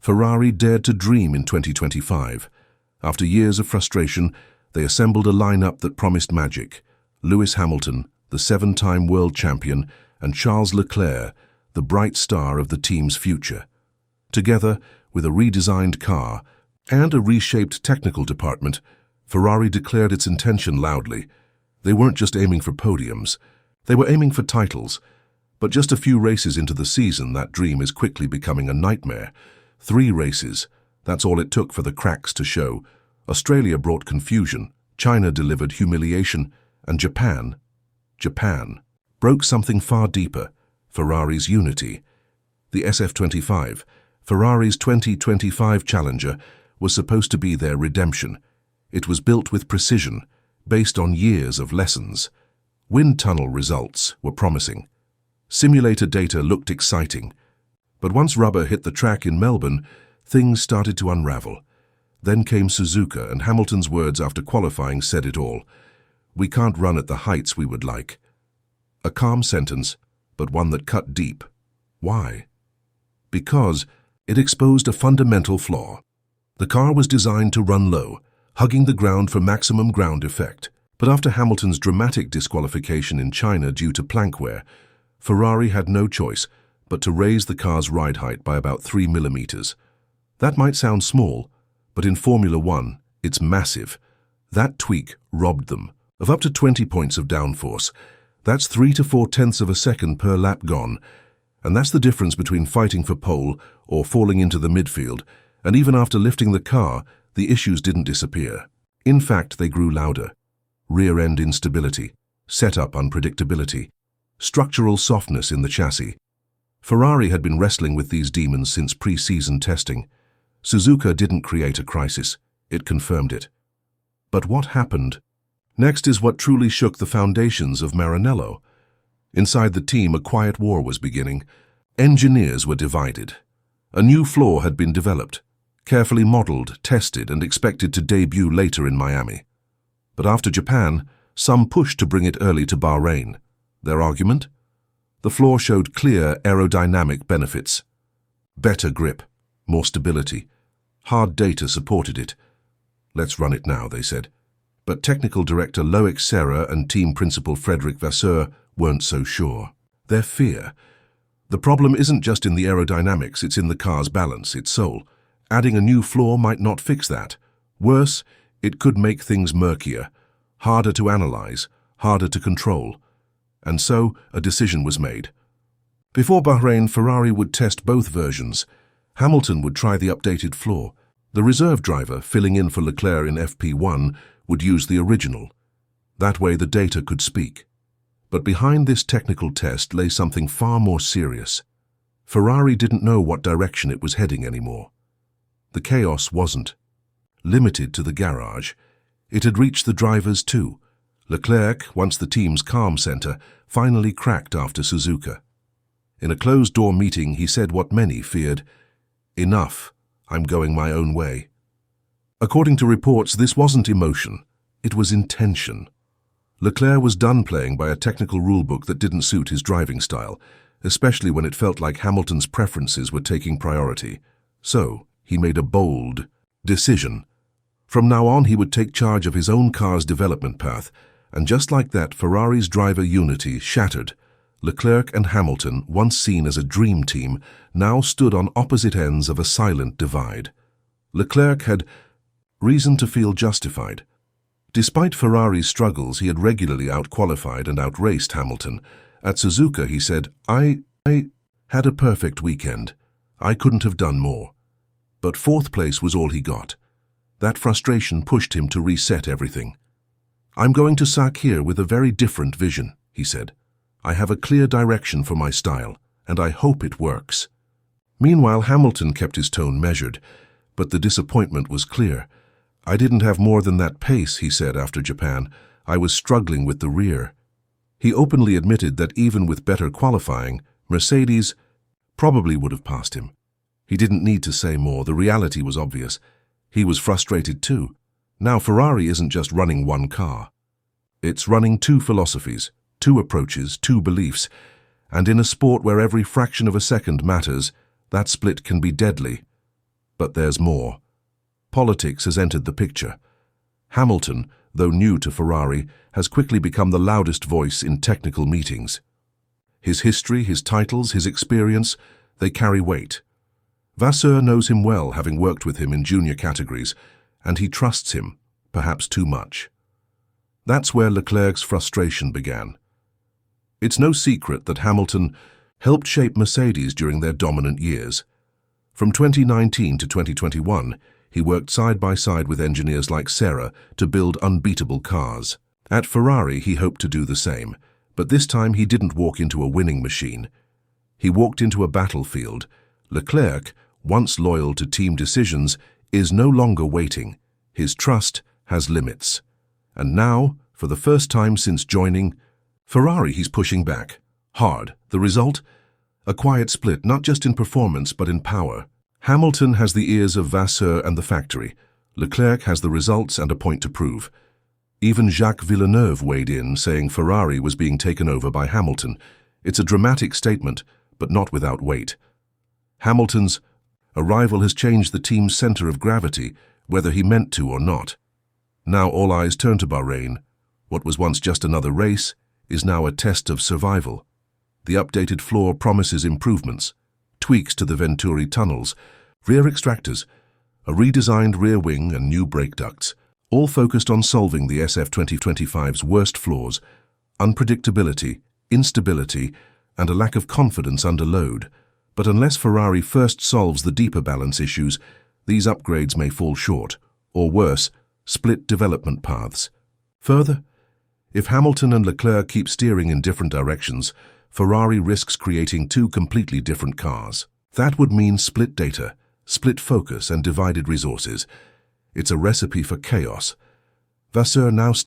Ferrari dared to dream in 2025. After years of frustration, they assembled a lineup that promised magic. Lewis Hamilton, the 7-time world champion, and Charles Leclerc, the bright star of the team's future. Together, with a redesigned car and a reshaped technical department, Ferrari declared its intention loudly. They weren't just aiming for podiums, they were aiming for titles. But just a few races into the season, that dream is quickly becoming a nightmare. 3 races, that's all it took for the cracks to show. Australia brought confusion, China delivered humiliation, and Japan broke something far deeper, Ferrari's unity. The SF25, Ferrari's 2025 Challenger, was supposed to be their redemption. It was built with precision, based on years of lessons. Wind tunnel results were promising. Simulator data looked exciting. But once rubber hit the track in Melbourne, things started to unravel. Then came Suzuka, and Hamilton's words after qualifying said it all. "We can't run at the heights we would like." A calm sentence, but one that cut deep. Why? Because it exposed a fundamental flaw. The car was designed to run low, hugging the ground for maximum ground effect. But after Hamilton's dramatic disqualification in China due to plank wear, Ferrari had no choice but to raise the car's ride height by about 3 millimeters. That might sound small, but in Formula One, it's massive. That tweak robbed them of up to 20 points of downforce. That's 3 to 4 tenths of a second per lap gone. And that's the difference between fighting for pole or falling into the midfield. And even after lifting the car, the issues didn't disappear. In fact, they grew louder. Rear-end instability, setup unpredictability, structural softness in the chassis. Ferrari had been wrestling with these demons since pre-season testing. Suzuka didn't create a crisis, it confirmed it. But what happened? Next is what truly shook the foundations of Maranello. Inside the team, a quiet war was beginning. Engineers were divided. A new flaw had been developed, carefully modeled, tested, and expected to debut later in Miami. But after Japan, some pushed to bring it early to Bahrain. Their argument? The flaw showed clear aerodynamic benefits. Better grip, more stability. Hard data supported it. "Let's run it now," they said. But technical director Loic Serra and team principal Frédéric Vasseur weren't so sure. Their fear. The problem isn't just in the aerodynamics, it's in the car's balance, its soul. Adding a new flaw might not fix that. Worse, it could make things murkier, harder to analyze, harder to control. And so, a decision was made. Before Bahrain, Ferrari would test both versions. Hamilton would try the updated flaw. The reserve driver, filling in for Leclerc in FP1, would use the original. That way the data could speak. But behind this technical test lay something far more serious. Ferrari didn't know what direction it was heading anymore. The chaos wasn't limited to the garage. It had reached the drivers too. Leclerc, once the team's calm center, finally cracked after Suzuka. In a closed-door meeting, he said what many feared: "Enough, I'm going my own way." According to reports, this wasn't emotion, it was intention. Leclerc was done playing by a technical rulebook that didn't suit his driving style, especially when it felt like Hamilton's preferences were taking priority. So, he made a bold decision. From now on, he would take charge of his own car's development path, and just like that, Ferrari's driver unity shattered. Leclerc and Hamilton, once seen as a dream team, now stood on opposite ends of a silent divide. Leclerc had reason to feel justified. Despite Ferrari's struggles, he had regularly outqualified and outraced Hamilton. At Suzuka, he said, I had a perfect weekend. I couldn't have done more. But 4th place was all he got. That frustration pushed him to reset everything. "I'm going to Sakir with a very different vision," he said. "I have a clear direction for my style, and I hope it works." Meanwhile, Hamilton kept his tone measured, but the disappointment was clear. "I didn't have more than that pace," he said after Japan. "I was struggling with the rear." He openly admitted that even with better qualifying, Mercedes probably would have passed him. He didn't need to say more, the reality was obvious. He was frustrated too. Now Ferrari isn't just running one car. It's running 2 philosophies, 2 approaches, 2 beliefs. And in a sport where every fraction of a second matters, that split can be deadly. But there's more. Politics has entered the picture. Hamilton, though new to Ferrari, has quickly become the loudest voice in technical meetings. His history, his titles, his experience, they carry weight. Vasseur knows him well, having worked with him in junior categories, and he trusts him, perhaps too much. That's where Leclerc's frustration began. It's no secret that Hamilton helped shape Mercedes during their dominant years. From 2019 to 2021, he worked side by side with engineers like Serra to build unbeatable cars. At Ferrari, he hoped to do the same, but this time he didn't walk into a winning machine. He walked into a battlefield. Leclerc, once loyal to team decisions, is no longer waiting. His trust has limits. And now, for the first time since joining Ferrari, he's pushing back. Hard. The result? A quiet split, not just in performance, but in power. Hamilton has the ears of Vasseur and the factory. Leclerc has the results and a point to prove. Even Jacques Villeneuve weighed in, saying Ferrari was being taken over by Hamilton. It's a dramatic statement, but not without weight. Hamilton's arrival has changed the team's center of gravity, whether he meant to or not. Now all eyes turn to Bahrain. What was once just another race is now a test of survival. The updated floor promises improvements, tweaks to the Venturi tunnels, rear extractors, a redesigned rear wing and new brake ducts, all focused on solving the SF 2025's worst flaws: unpredictability, instability, and a lack of confidence under load. But unless Ferrari first solves the deeper balance issues, these upgrades may fall short, or worse, split development paths. Further, if Hamilton and Leclerc keep steering in different directions, Ferrari risks creating two completely different cars. That would mean split data, split focus, and divided resources. It's a recipe for chaos. Vasseur now